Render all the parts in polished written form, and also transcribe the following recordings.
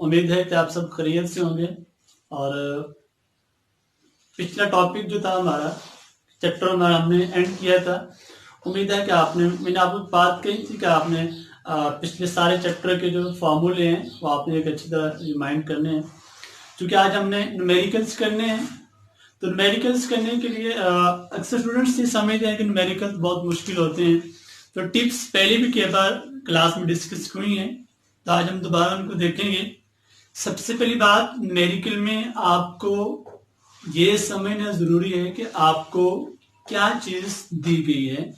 उम्मीद है कि आप सब खैरियत से होंगे। और पिछला टॉपिक जो था हमारा चैप्टर हमारा हमने एंड किया था। उम्मीद है कि मैंने आपको बात कही थी कि आपने पिछले सारे चैप्टर के जो फॉर्मूले हैं वो आपने एक अच्छी तरह रिमाइंड करने हैं। क्योंकि आज हमने न्यूमेरिकल्स करने हैं, तो न्यूमेरिकल्स करने के लिए अक्सर स्टूडेंट्स ये समझते हैं कि न्यूमेरिकल्स बहुत मुश्किल होते हैं। तो टिप्स पहले भी कई बार क्लास में डिस्कस हुई हैं, तो आज हम दोबारा उनको देखेंगे। सबसे पहली बात, न्यूमेरिकल में आपको ये समझना जरूरी है कि आपको क्या चीज दी गई है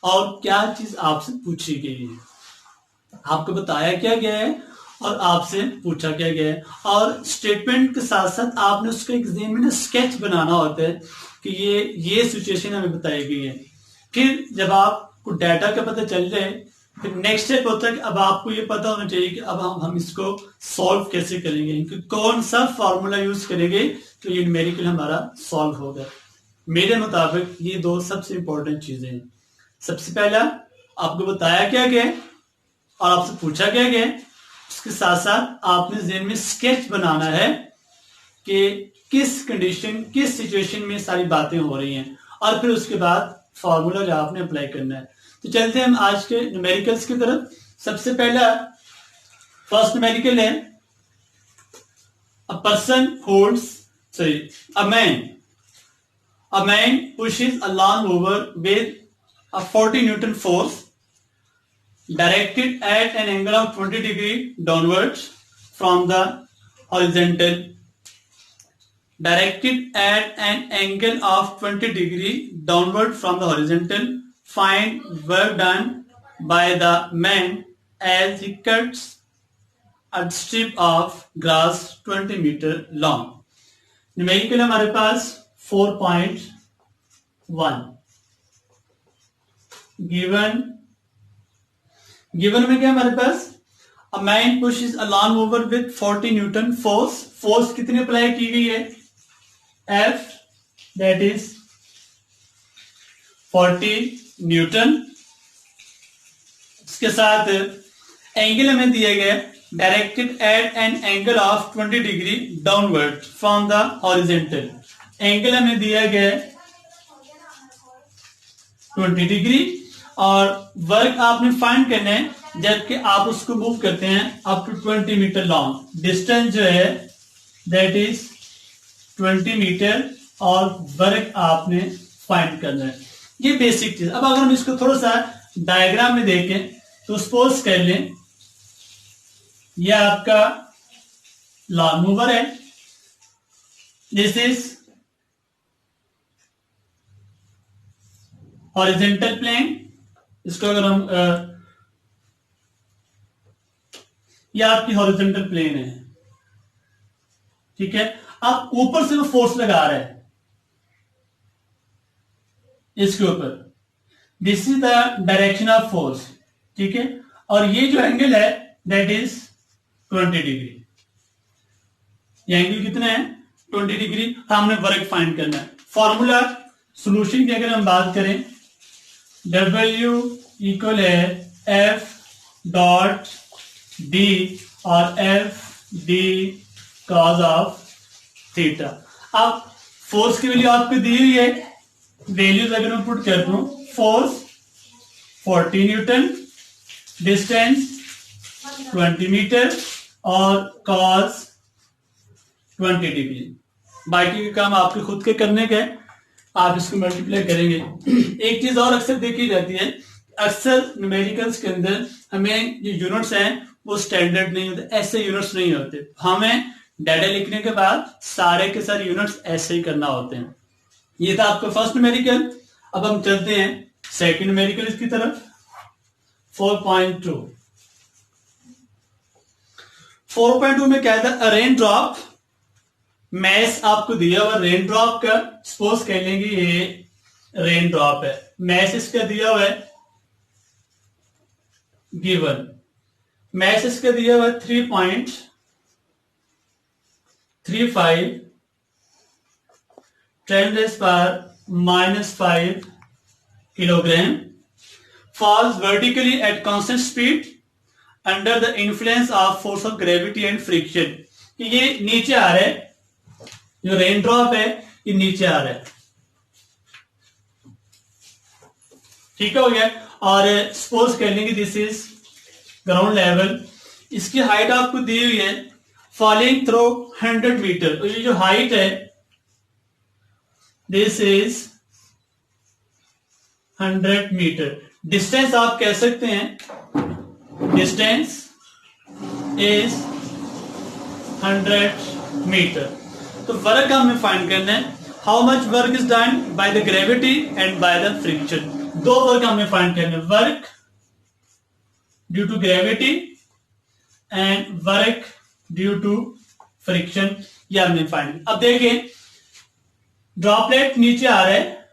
और क्या चीज आपसे पूछी गई है। आपको बताया क्या गया है और आपसे पूछा क्या गया है, और स्टेटमेंट के साथ साथ आपने उसको एग्जाम में स्केच बनाना होता है कि ये सिचुएशन हमें बताई गई है। फिर जब आपको डाटा का पता चल जाए, फिर नेक्स्ट स्टेप होता है कि अब आपको ये पता होना चाहिए कि अब हम इसको सॉल्व कैसे करेंगे, कि कौन सा फॉर्मूला यूज करेंगे तो ये न्यूमेरिकल हमारा सॉल्व होगा। मेरे मुताबिक ये दो सबसे इंपॉर्टेंट चीजें हैं। सबसे पहला, आपको बताया क्या गया और आपसे पूछा क्या गया, उसके साथ साथ आपने ज़हन में स्केच बनाना है कि किस कंडीशन किस सिचुएशन में सारी बातें हो रही हैं, और फिर उसके बाद फॉर्मूला जो आपने अप्लाई करना है। तो चलते हैं हम आज के न्यूमेरिकल्स की तरफ। सबसे पहला फर्स्ट न्यूमेरिकल है, a man pushes a lawnmower with a 40 Newton force directed at an angle of 20 degree downwards from the horizontal. Directed at an angle of 20 degree downward from the horizontal. Find work done by the man as he cuts a strip of grass 20 meter long. Numerical हमारे पास 4.1 given में क्या हमारे पास, a man pushes a lawn mower with 40 newton force. Force कितनी apply की गई है, F, दैट इज 40 न्यूटन। इसके साथ एंगल हमें दिए गए, directed eight an angle of 20 degree downward from the horizontal. Angle हमें दिया गया 20 डिग्री, और वर्क आपने फाइंड करना है जबकि आप उसको मूव करते हैं up to 20 metre long. Distance जो है दैट इज 20 मीटर, और वर्क आपने फाइंड करना है। ये बेसिक चीज। अब अगर हम इसको थोड़ा सा डायग्राम में देखें तो सपोज कर लें यह आपका लॉन मूवर है, दिस इज हॉरिजॉन्टल प्लेन। इसको अगर हम यह आपकी हॉरिजॉन्टल प्लेन है, ठीक है। आप ऊपर से वो फोर्स लगा रहे हैं इसके ऊपर, this is the direction of force, ठीक है। और ये जो एंगल है दैट इज 20 डिग्री। ये एंगल कितना है, 20 डिग्री। हमने वर्क फाइंड करना है। फॉर्मूला सॉल्यूशन की अगर हम बात करें, W इक्वल है F डॉट D और F D cause of theta. अब फोर्स की वैल्यू आपको दी हुई है, वैल्यूज अगर मैं पुट करता हूं, फोर्स 40 न्यूटन, डिस्टेंस 20 मीटर और कॉज 20 डिग्री। बाकी के काम आपके खुद के करने के, आप इसको मल्टीप्लाई करेंगे। एक चीज और अक्सर देखी जाती है, अक्सर न्यूमेरिकल्स के अंदर हमें जो यूनिट्स हैं वो स्टैंडर्ड नहीं होते, ऐसे यूनिट्स नहीं होते। हमें डाटा लिखने के बाद सारे के सारे यूनिट्स ऐसे ही करना होते हैं। ये था आपका फर्स्ट न्यूमेरिकल। अब हम चलते हैं सेकंड न्यूमेरिकल इसकी तरफ। 4.2 में क्या था, रेन ड्रॉप। मैस आपको दिया हुआ रेन ड्रॉप का, सपोज कह लेंगे ये रेन ड्रॉप है। मैस इसका दिया हुआ है गिवन, मैस इसका दिया हुआ है 3.35 10⁻⁵ kilogram. Falls vertically at constant speed under the influence of force of gravity and friction, कि ये नीचे आ रहा है, जो रेन ड्रॉप है ये नीचे आ रहा है, ठीक हो गया। और सपोज कर लेंगे दिस इज ग्राउंड लेवल, इसकी हाइट आपको दी हुई है फॉलिंग थ्रू 100 मीटर, तो ये जो हाइट है दिस इज 100 मीटर। डिस्टेंस आप कह सकते हैं डिस्टेंस इज 100 मीटर। तो वर्क हमें फाइंड करना है, how much work is done by the gravity and by the friction. दो वर्क हमें फाइंड करने, work due to gravity and work due to friction, ये हमने फाइंड। अब देखिए ड्रॉपलेट नीचे आ रहा है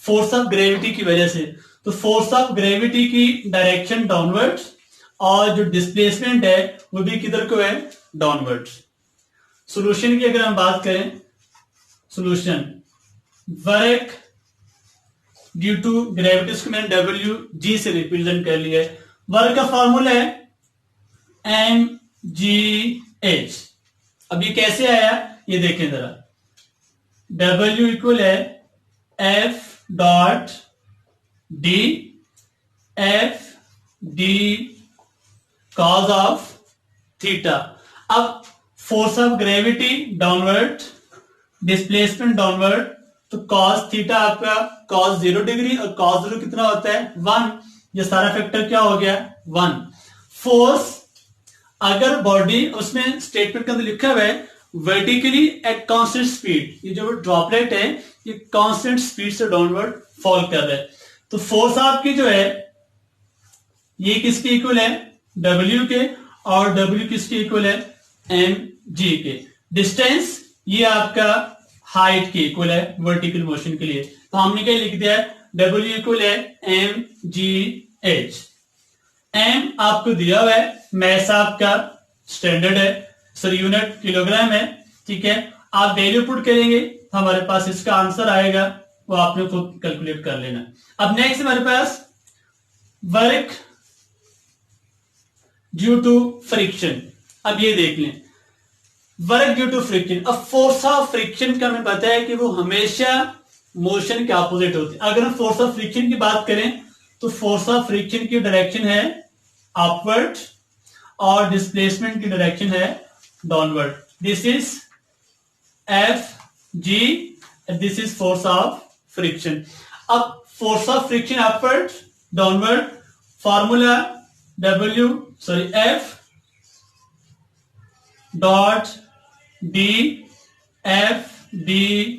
फोर्स ऑफ ग्रेविटी की वजह से, तो फोर्स ऑफ ग्रेविटी की डायरेक्शन डाउनवर्ड्स और जो डिस्प्लेसमेंट है वो भी किधर को है, डाउनवर्ड्स। सॉल्यूशन की अगर हम बात करें, solution work due to gravity, इसको मैंने डब्ल्यू जी से रिप्रेजेंट कर लिया है। वर्क का फॉर्मूला है एम जी एच। अब ये कैसे आया ये देखें जरा, डब्ल्यू इक्वल है F dot D, F D cos of theta. अब force of gravity downward, displacement downward, तो कॉस थीटा आपका कॉस 0 डिग्री, और कॉस 0 कितना होता है 1, ये सारा फैक्टर क्या हो गया 1। फोर्स अगर बॉडी, उसमें स्टेटमेंट के अंदर लिखा हुआ है वर्टिकली एट कांस्टेंट स्पीड, ये जो ड्रॉपलेट है ये कांस्टेंट स्पीड से डाउनवर्ड फॉल कर रहा है, तो फोर्स आपकी जो है ये किसके इक्वल है W के, और W किसके इक्वल है mg के। डिस्टेंस ये आपका हाइट के इक्वल है वर्टिकल मोशन के लिए, तो हमने क्या लिख दिया है W इक्वल है mgh। m आपको दिया हुआ है, मैस आपका स्टैंडर्ड है, सर यूनिट किलोग्राम है, ठीक है। आप वैल्यू पुट करेंगे तो हमारे पास इसका आंसर आएगा, वो आपने खुद कैलकुलेट कर लेना। अब नेक्स्ट हमारे पास वर्क ड्यू टू फ्रिक्शन। अब ये देख लें वर्क ड्यू टू फ्रिक्शन। अब फोर्स ऑफ फ्रिक्शन का हमें पता है कि वो हमेशा मोशन के ऑपोजिट होती है। अगर हम फोर्स ऑफ फ्रिक्शन की बात करें तो फोर्स ऑफ फ्रिक्शन की डायरेक्शन है अपवर्ड और डिस्प्लेसमेंट की डायरेक्शन है downward. This is F G, this is force of friction. अब force of friction upward downward, formula F dot D F D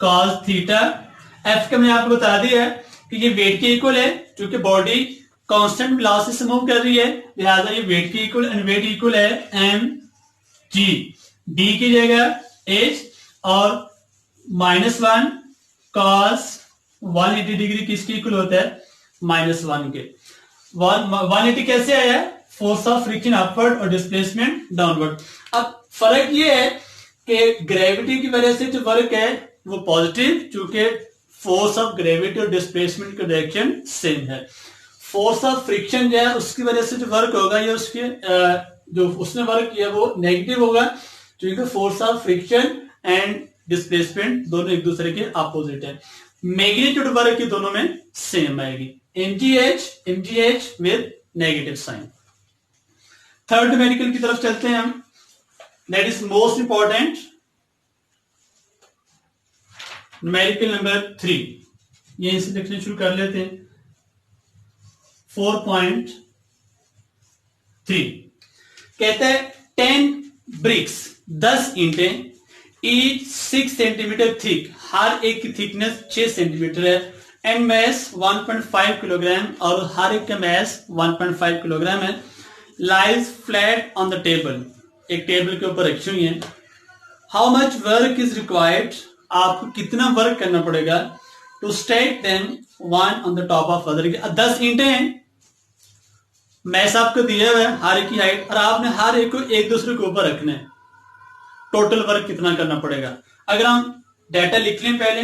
cos theta. F का मैंने आपको बता दिया है कि ये वेट के इक्वल है, क्योंकि बॉडी कांस्टेंट वेलोसिटी से मूव कर रही है, लिहाजा ये वेट के इक्वल, एंड वेट इक्वल है एम जी, डी की जगह एच, और -1 कॉस 180 डिग्री किसके इक्वल होता है -1 के। 180 कैसे आया, फोर्स ऑफ फ्रिक्शन अपवर्ड और डिस्प्लेसमेंट डाउनवर्ड। अब फर्क ये है कि ग्रेविटी की वजह से जो वर्क है वो पॉजिटिव, क्योंकि फोर्स ऑफ ग्रेविटी और डिस्प्लेसमेंट का डायरेक्शन सेम है। फोर्स ऑफ फ्रिक्शन जो है उसकी वजह से जो वर्क होगा ये उसके जो उसने वर्क किया वो नेगेटिव होगा, क्योंकि force of friction and displacement दोनों एक दूसरे के अपोजिट है। मैग्नीट्यूड वर्क की दोनों में सेम आएगी, mgh with negative sign. Third numerical की तरफ चलते हैं हम, that is most important, numerical number 3। ये इसे देखने शुरू कर लेते हैं। 4.3 कहता है 10 ब्रिक्स 10 ईंटें, ईच 6 सेंटीमीटर थिक, हर एक की थिकनेस 6 सेंटीमीटर है, एंड मैस 1.5 किलोग्राम, और हर एक का मैस 1.5 किलोग्राम है, lies flat on the table, एक टेबल के ऊपर रखी हुई है। How much work is required, आपको कितना वर्क करना पड़ेगा to stack them one on the top of other. 10 ईंटें हैं, मैस आपको दिया हुआ है, हर एक की हाइट, और आपने हर एक को एक दूसरे के ऊपर रखना है। टोटल वर्क कितना करना पड़ेगा, अगर हम डाटा लिख लें पहले,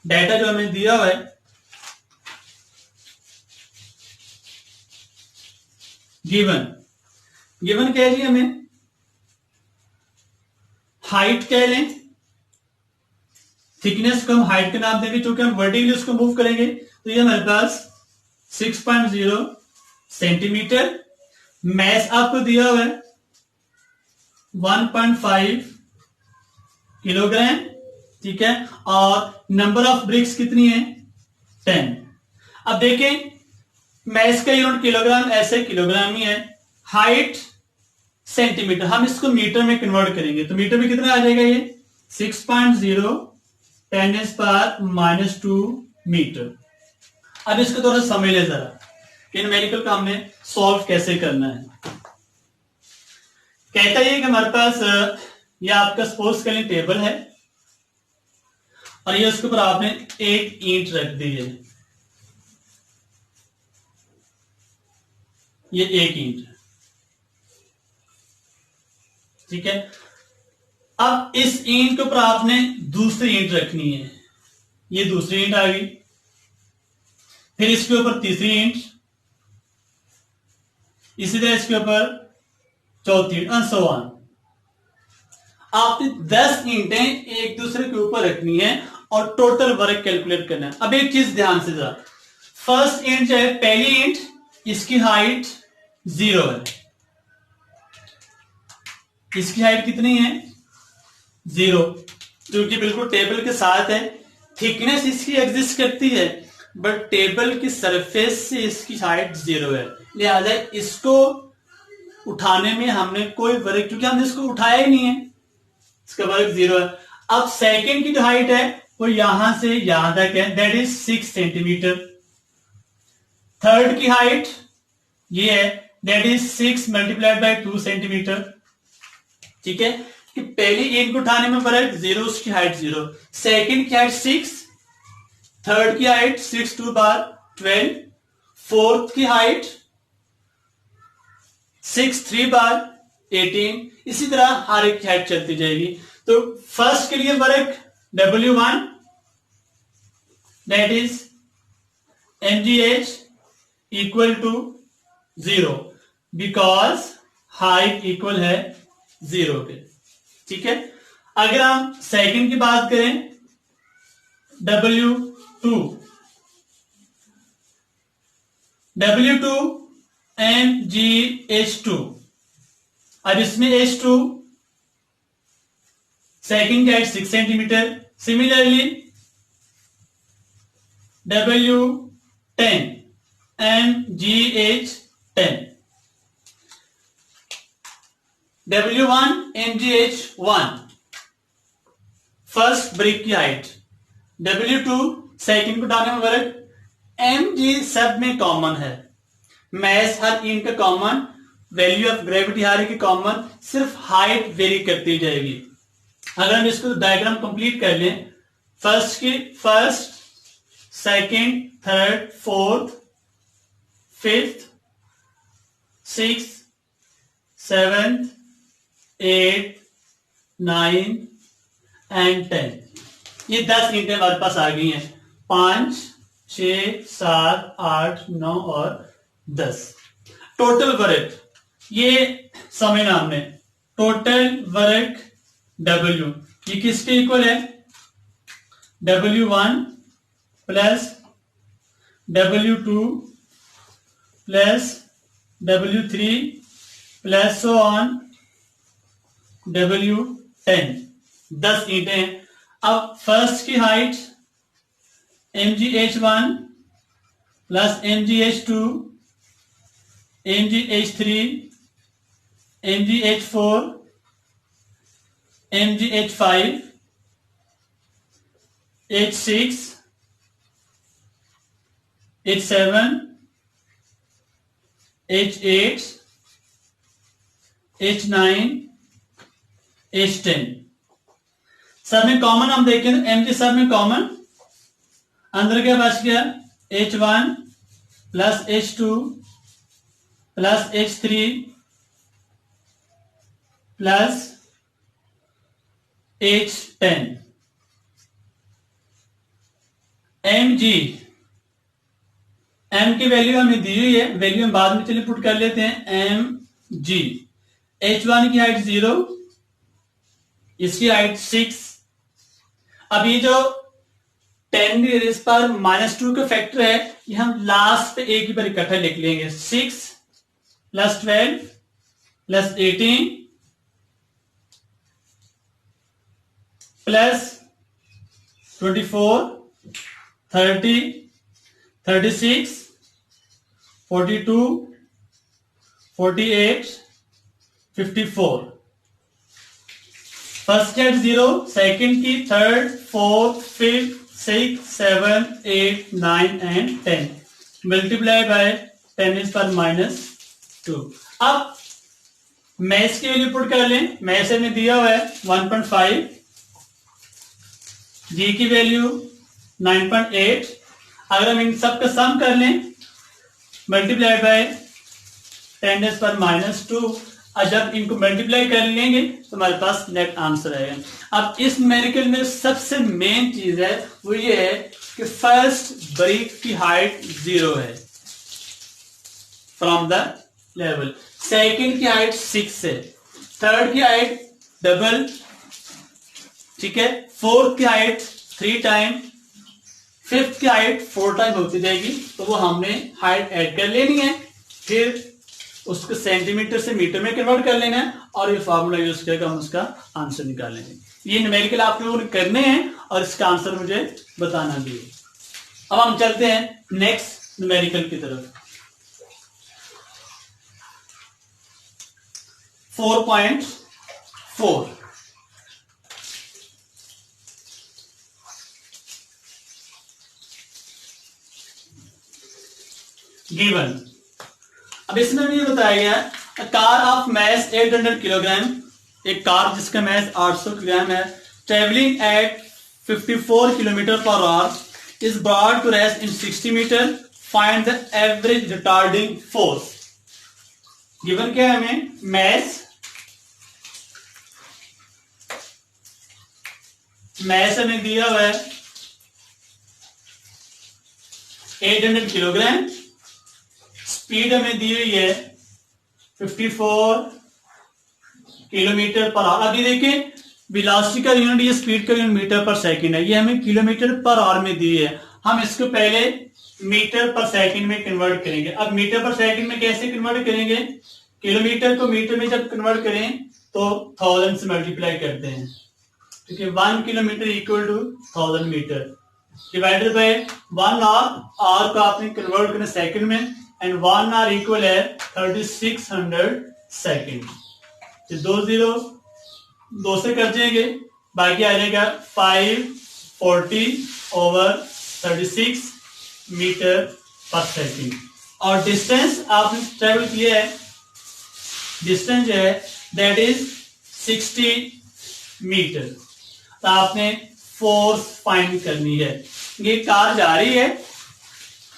डाटा जो हमें दिया हुआ है गिवन गिवन कह रही है हमें, हाइट कह लें, थिकनेस को हम हाइट के नाम देंगे क्योंकि हम वर्टिकली उसको मूव करेंगे, तो ये हमारे पास 6.0 सेंटीमीटर। मैस आपको दिया हुआ है 1.5 किलोग्राम, ठीक है, और नंबर ऑफ ब्रिक्स कितनी है 10। अब देखें मैस का यूनिट किलोग्राम, ऐसे किलोग्राम ही है, हाइट सेंटीमीटर, हम इसको मीटर में कन्वर्ट करेंगे तो मीटर में कितना आ जाएगा ये 6.0 10⁻⁻² मीटर। अब इसको थोड़ा समझ ले जरा कि न्यूमेरिकल का हमने सॉल्व कैसे करना है। कहता है कि हमारे पास ये आपका सपोज कर लें टेबल है और ये उसके ऊपर आपने एक ईंट रख दी है, ये एक ईंट है, ठीक है। अब इस ईंट के ऊपर आपने दूसरी ईंट रखनी है, ये दूसरी ईंट आ गई, फिर इसके ऊपर तीसरी ईंट, इसी तरह इसके ऊपर चौथी ईंट, सो ऑन। आपने 10 ईंटें एक दूसरे के ऊपर रखनी है और टोटल वर्क कैलकुलेट करना है। अब एक चीज ध्यान से जरा, फर्स्ट ईंट जो है, पहली ईंट, इसकी हाइट 0 है, इसकी हाइट कितनी है 0, क्योंकि बिल्कुल टेबल के साथ है। थिकनेस इसकी एग्जिस्ट करती है बट टेबल की सरफेस से इसकी हाइट 0 है, लिहाजा इसको उठाने में हमने कोई वर्क, क्योंकि हमने इसको उठाया ही नहीं है, इसका वर्क 0 है। अब सेकंड की जो हाइट है वो यहां से यहां तक है, दैट इज 6 सेंटीमीटर। थर्ड की हाइट ये है, दैट इज 6 × 2 सेंटीमीटर, ठीक है। कि पहली ईंट को उठाने में वर्क 0, उसकी हाइट 0, सेकंड की हाइट 6, थर्ड की हाइट 6 2 बार 12, फोर्थ की हाइट 6 3 बार 18, इसी तरह हर एक की हाइट चलती जाएगी। तो फर्स्ट के लिए work W1 that is mgh equal to 0 because height equal है 0 के, ठीक है। अगर हम सेकंड की बात करें W2 mgh2, अब इसमें h2 सेकंड की height 6 centimetre, similarly W10 mgh10, W1 mgh1 first brick की हाइट, W2 सेकंड को डालने में वर्क, mg सब में कॉमन है, मैस हर ईंट का कॉमन, वैल्यू ऑफ ग्रेविटी हर एक की कॉमन, सिर्फ हाइट वेरी करती जाएगी। अगर हम इसको डायग्राम कंप्लीट कर लें, first second third fourth fifth six seventh 8 9 and 10, ये 10 ईंटें हमारे पास आ गई हैं, 5 6 7 8 9 और 10। टोटल वर्क ये समझना हमने, टोटल वर्क W ये किसके इक्वल है, W1 plus W2 plus W3 plus so on W10, 10 ईंटें। अब फर्स्ट की height mgh1 plus mgh2 mgh3 mgh4 mgh5 h6 h7 h8 h9 h10, सब में कॉमन हम देखें तो mg सब में कॉमन, अंदर क्या बच गया h1 plus h2 plus h3 plus h10, mg M की वैल्यू हमें दी हुई है, वैल्यू हम बाद में चलिए पुट कर लेते हैं। एम जी, H1 की हाइट 0, इसकी हाइट 6। अब ये जो 10⁻⁻² का फैक्टर है, ये हम लास्ट पे एक ही बार इकट्ठा लिख लेंगे। 6 + 12 + 18 + 24 30 36 42 48 54। फर्स्ट की हाइट 0, सेकंड की, third, fourth, fifth, 6 7 8 9 and 10 multiply by 10⁻²। अब मैथ्स की वैल्यू पुट कर लें। मैथ्स में दिया हुआ है 1.5, जी की वैल्यू 9.8। अगर हम इन सब का सम कर लें मल्टीप्लाई बाय 10⁻², और जब इनको मल्टीप्लाई कर लेंगे तो हमारे पास नेट आंसर आएगा। अब इस न्यूमेरिकल में सबसे मेन चीज है वो ये है कि फर्स्ट ब्रिक की हाइट 0 है फ्रॉम द लेवल, सेकंड की हाइट 6 है, थर्ड की हाइट डबल, ठीक है, फोर्थ की हाइट 3 टाइम, फिफ्थ की हाइट 4 टाइम होती जाएगी। तो वो हमने हाइट ऐड कर लेनी है, फिर उसको सेंटीमीटर से मीटर में कन्वर्ट कर लेना है, और ये फार्मूला यूज करके हम उसका आंसर निकालेंगे। ये न्यूमेरिकल आप लोगों ने करने हैं और इसका आंसर मुझे बताना भी है। अब हम चलते हैं नेक्स्ट न्यूमेरिकल की तरफ। 4.4 गिवन। अब इसमें भी बताया गया है कार ऑफ मैस 800 किलोग्राम, एक कार जिसका मैस 800 किलोग्राम है, travelling at 54 km/h is brought to rest in 60 metre, find the average retarding force. Given क्या है हमें, मैस हमें दिया हुआ है 800 किलोग्राम, स्पीड हमें दी हुई है 54 km/h। अभी देखें वेलोसिटी का यूनिट, ये स्पीड का यूनिट मीटर पर सेकंड है, ये हमें km/h में दी है। हम इसको पहले मीटर पर सेकंड में कन्वर्ट करेंगे। अब मीटर पर सेकंड में कैसे कन्वर्ट करेंगे, किलोमीटर को मीटर में जब कन्वर्ट करें तो 1000 से मल्टीप्लाई करते हैं, क्योंकि 1 kilometre equal to 1000 metre, divided by 1 hour को आपने कन्वर्ट करना सेकंड में, एंड 1 आवर इक्वल है 3600 सेकेंड। तो 2 0 2 से कर देंगे, बाकी आ जाएगा 540/36 मीटर पर सेकेंड। और डिस्टेंस आपने ट्रेवल किया है, डिस्टेंस है दैट इज 60 मीटर। तो आपने फोर्स फाइंड करनी है। ये कार जा रही है,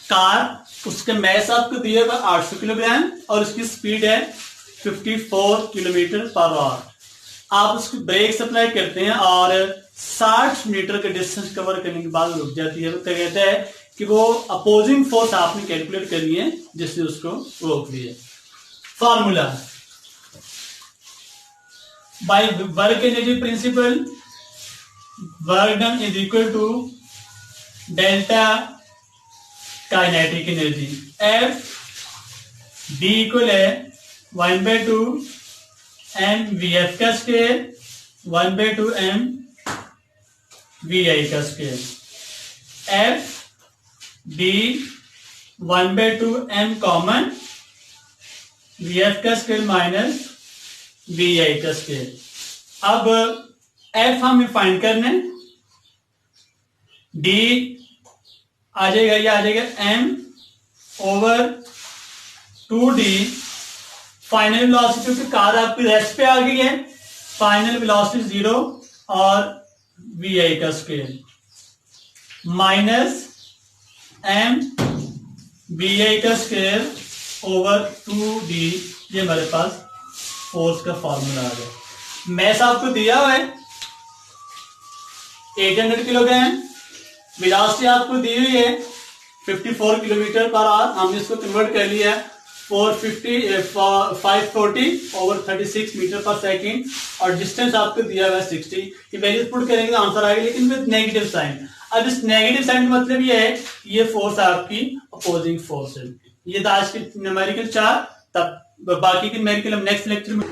कार, उसका मैस आपको दिया हुआ 800 किलोग्राम और उसकी स्पीड है 54 km/h। आप उसको ब्रेक सप्लाई करते हैं और 60 मीटर का डिस्टेंस कवर करने के बाद रुक जाती है। तो कहता है कि वो अपोजिंग फोर्स आपने कैलकुलेट करनी है जिससे उसको रोक दिया। Formula by work energy principle, work done is equal to delta kinetic energy, F D equal है 1/2 एम वी एफ का स्क्वायर 1/2 एम वी आई का square, F D 1/2 M common, V F का स्क्वायर माइनस वी आई का square. अब F हमें find करना है, D आ जाएगा, ये आ जाएगा m/2d। फाइनल वेलोसिटी, क्योंकि कार आपकी रेस्ट पे आ गई है, फाइनल वेलोसिटी 0 और वी आई का square minus m we I का स्क्वायर ओवर 2d। ये हमारे पास फोर्स का फॉर्मूला आ गया। मैस आपको दिया हुआ है 800 किलोग्राम, वेलोसिटी आपको दी हुई है 54 किलोमीटर पर आवर, हमने इसको कन्वर्ट कर लिया है 540 ओवर 36 मीटर पर सेकेंड, और डिस्टेंस आपको दिया हुआ है 60। ये वैल्यूज पुट करेंगे तो आंसर आएगा, लेकिन विद नेगेटिव साइन। अब इस नेगेटिव साइन का मतलब ये है ये फोर्स आपकी अपोजिंग फोर्स है। ये था आज की न्यूमेरिकल 4, तब बाकी के न्यूमेरिकल हम नेक्स्ट लेक्चर में